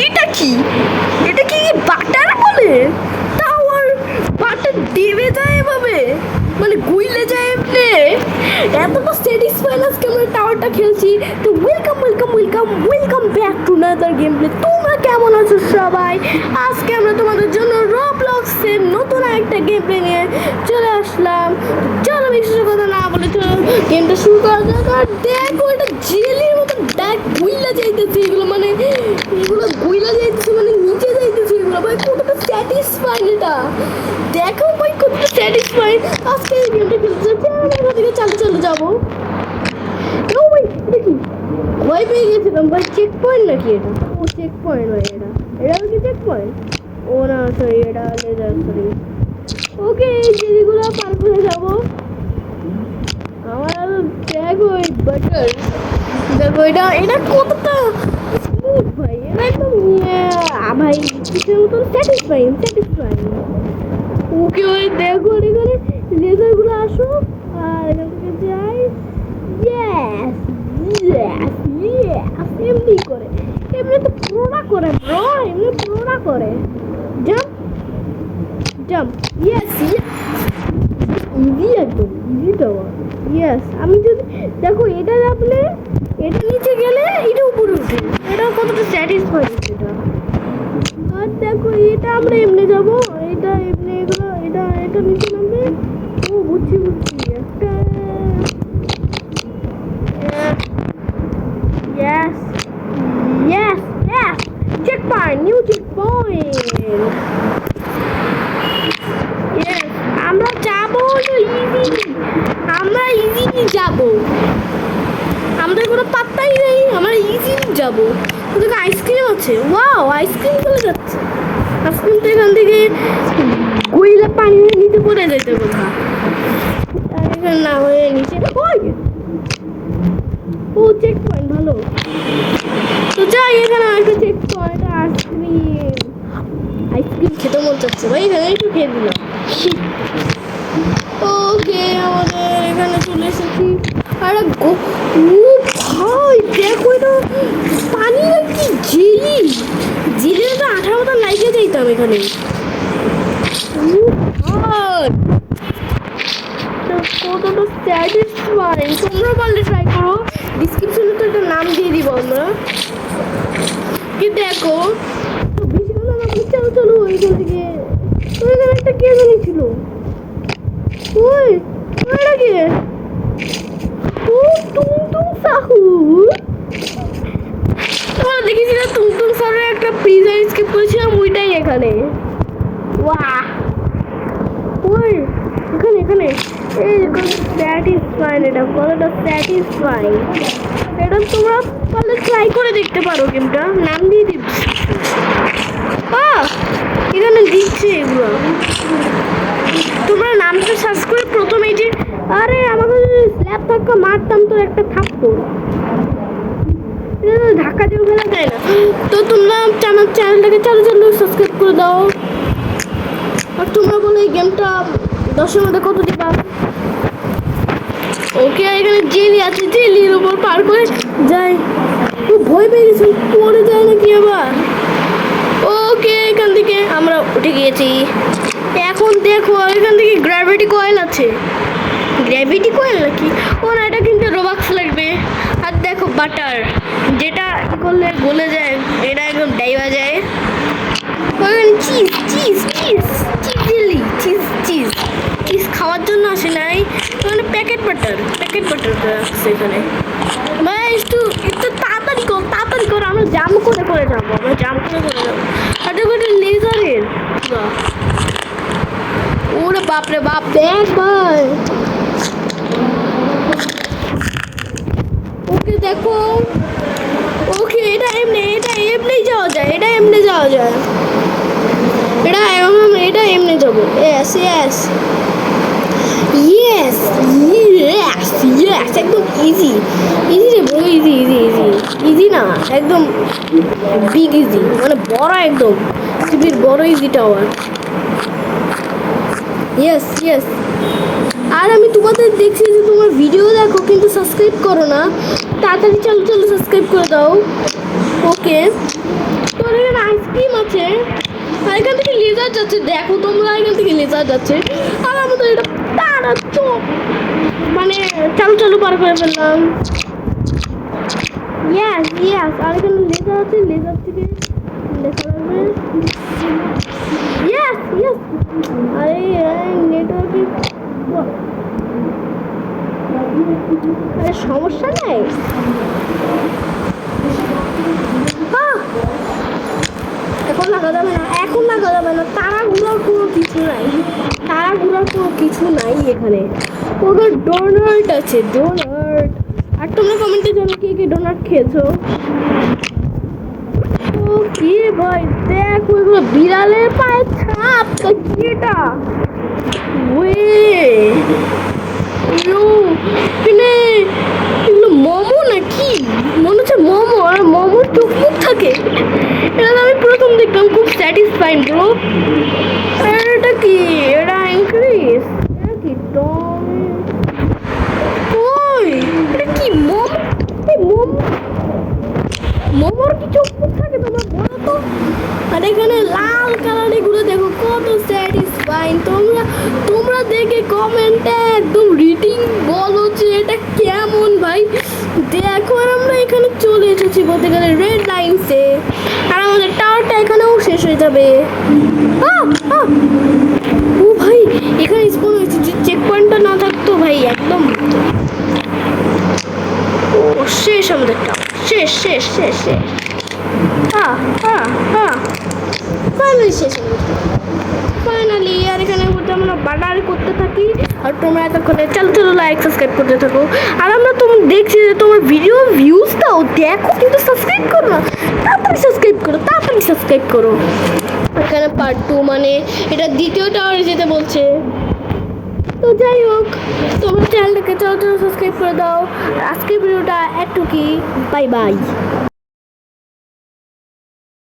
এটা কি? এটা কি বাটার বলে? তাও আর বাটার দেবে যায় এভাবে, মানে গুইলে যায় এমনি। এতটা স্যাটিসফাইড আজকে আমরা টাওয়ারটা খেলছি। তো welcome back to another game play. তোমরা কেমন আছো সবাই? আজকে আমরা তোমাদের জন্য রবলক্সের নতুন একটা গেম প্লে নিয়ে চলে আসলাম। চলো বেশি কথা না বলে চলো গেমটা শুরু করা যাক। আর দেখো এটা জেলির মতো ব্যাগ গুইলা যাইতেছে, এগুলো মানে এগুলো গুইলা যাইতেছে, মানে নিচে যাইতেছে এগুলো। ভাই কতটা স্যাটিসফাইড এটা, দেখো ভাই কতটা স্যাটিসফাইড। আজকে এই গেমটা খেলতে যাচ্ছি, আমরা দিকে চলে যাবো। ও ভাই এটা কি? ভয় পেয়ে গেছিলাম ভাই। চেক পয়েন্ট নাকি এটা? ও চেক পয়েন্ট ভাই, এটা কি চেক পয়েন্ট? ও না সরি, এটা লেজার সরি। ওকে এই জিনিসগুলো পার করে যাবো। আমার দেখো ওই বাটার, দেখো এটা কতটা স্মুথ ভাই, এটা একদম ভাই কিছুর মতন স্যাটিসফাইং। ওকে ওই দেখো এখানে লেজারগুলো আসো আর এখান থেকে যাই। এমনি করে, এমনি তো প্রোডা করে ব্রো, এমনি প্রোডা করে। জাম্প ইজি, একদম ইজি দেওয়া। আমি যদি দেখো এটা আপনি এটা নিচে গেলে এটা উপরে উঠে, এটা কতটা স্যাটিসফাইড এটা। আর দেখো এটা আমরা এমনি যাবো, এটা এমনি এগুলো এটা নিচে নামবে। ও বুঝছি একটা checkpoint, new checkpoint. আমরা যাবো ইজি, আমরা ইজি যাবো, আমাদের কোনো পাত্তাই নেই, আমরা ইজি যাবো। ওদিকে আইসক্রিম আছে, ওয়াও আইসক্রিম চলে যাচ্ছে। আইসক্রিম তো এখান থেকে গইলা পানি নিতে পড়ে যেতে কোথা, এখানে না হয়ে নিচে। ও চেক পয়েন্ট ভালো। তো যাই, এখানে একটা চেক পয়েন্ট। আইসক্রিম খেতে মন চাচ্ছে ভাই, এখানে একটু খেয়ে দিলাম। ওকে আমাদের এখানে চলে এসেছি। আর ভাই দেখো এটা পানি নাকি জেলি তো 18 মতো লাইকে যাইতাম এখানে। কতটা স্যাটিসফাইং, তোমরা পারলে ট্রাই করো। ডিসক্রিপশনে তো একটা নাম দিয়ে দিব আমরা। কি দেখো তো বেশি কথা না বলে চলো ওইখান থেকে। ওইখানে একটা কে জানি ছিল, ওই ওইটা কে? ও টুমটুম সাহু। তোমরা দেখেছিলে টুমটুম সাহুর একটা প্রিজন স্কিপ করেছিলাম, ওইটাই এখানে। বাহ ওই এখানে এই স্যাটিসফাইং, এটা কতটা স্যাটিসফাইং। এটা তোমরা পারলে ট্রাই করে দেখতে পারো, গেমটা নাম দিয়ে দিচ্ছি। এখানে দিচ্ছে এগুলো, তোমরা নামটা সার্চ করে প্রথমে এই যে, আরে আমাকে স্ল্যাব ধাক্কা মারতাম তো একটা থাকতো, এটা ধাক্কা দিয়ে ফেলা যায় না। তো তোমরা আমার চ্যানেলটাকে চলো সাবস্ক্রাইব করে দাও। আর তোমরা বলো এই গেমটা 10-এর মধ্যে কত দিবা? ওকে এখানে জেলি আছে, জেলির উপর পার করে যাই। ও ভয় পেয়ে গেছি, পড়ে যায় নাকি আবার। ওকে এখান থেকে আমরা উঠে গিয়েছি। এখন দেখো এখান থেকে গ্র্যাভিটি কয়েল আছে, গ্র্যাভিটি কয়েল নাকি? ও না, এটা কিন্তু রোবাক্স লাগবে। আর দেখো বাটার, যেটা করলে গলে যায়, এটা একদম ডাইবা যায়। ওখানে চিজ খাওয়ার জন্য আসে নাই, ওখানে প্যাকেট বাটার রাখছে এখানে। ভাই একটু তাড়াতাড়ি কর, আমরা জাম করে যাবো, আর দেখো এটা লেজারের। ওরে বাপরে বাপ, দেখ ভাই। ওকে দেখো, ওকে এটা এমনি যাওয়া যায়, এটা এমনি যাবো। একদম ইজি রে ব্রো, ইজি না একদম বিগ ইজি, মানে বড়, একদম পৃথিবীর বড় ইজি টাওয়ার। ইয়েস আর আমি তোমাদের দেখছি যে তোমার ভিডিও দেখো কিন্তু সাবস্ক্রাইব করো না, তাড়াতাড়ি চলো সাবস্ক্রাইব করে দাও। ওকে তো এখানে আর এখান থেকে লেজার যাচ্ছে, দেখো তোমরা, এখান থেকে লেজার যাচ্ছে। আর আমাদের এটা তারা চোখ মানে চালু চালু পার করে ফেললাম। ইয়াস ইয়াস, আর এখানে লেজার আছে, লেজার থেকে লেখা লাগবে। ইয়াস ইয়াস, আরে নেটওয়ার্কে আরে সমস্যা নেই। এখন লাগা যাবে না, এখন লাগা যাবে না, তাড়াহুড়োর কোনো কিছু নাই, তাড়াহুড়োর কোনো কিছু নাই এখানে। ওদের ডোনাট আছে, ডোনাট। আর তোমরা কমেন্টে জানো কে কে ডোনাট খেয়েছো। ও কি ভাই, দেখো এগুলো বিড়ালের পায়ে ছাপ, তা কি এটা? এগুলো মোমো নাকি? মনে হচ্ছে মোমো, আর মোমোর চোখ মুখ থাকে। এটা আমি প্রথম দেখলাম, খুব স্যাটিসফাইং ব্রো। এটা কি? এটা ইনক্রিজ, এটা কি টম? ওই এটা কি মোমো? এই মোমো, মোমোর কি চোখ মুখ থাকে তোমরা বলো তো? আর এখানে লাল কালার, এগুলো দেখো কত স্যাটিসফাইং। তোমরা দেখে কমেন্টে একদম রিডিং বলো যে এটা কেমন ভাই। দেখো আর আমরা এখানে চলে এসেছি বলতে গেলে রেড লাইনসে, আর আমাদের টাওয়ারটা এখানেও শেষ হয়ে যাবে। ও ভাই, এখানে স্পন হয়েছে, যে চেক পয়েন্টটা না থাকতো ভাই একদম ও শেষ, আমাদের টাওয়ার শেষ শেষ শেষ শেষ। ফাইনালি শেষ, ফাইনালি। আর এখানে আমরা বাটার করতে থাকি, আর তোমরা এতক্ষণে চালু চালু লাইক সাবস্ক্রাইব করতে থাকো। আর আমরা তোমার দেখছি যে তোমার ভিডিও ভিউজ দাও, দেখো কিন্তু সাবস্ক্রাইব করো না, তাড়াতাড়ি সাবস্ক্রাইব করো, তাড়াতাড়ি সাবস্ক্রাইব করো। এখানে পার্ট 2 মানে এটা দ্বিতীয় টাওয়ারে যেতে বলছে। তো যাই হোক, তোমরা চ্যানেলটাকে চালু চালু সাবস্ক্রাইব করে দাও। আজকের ভিডিওটা একটু কি, বাই বাই।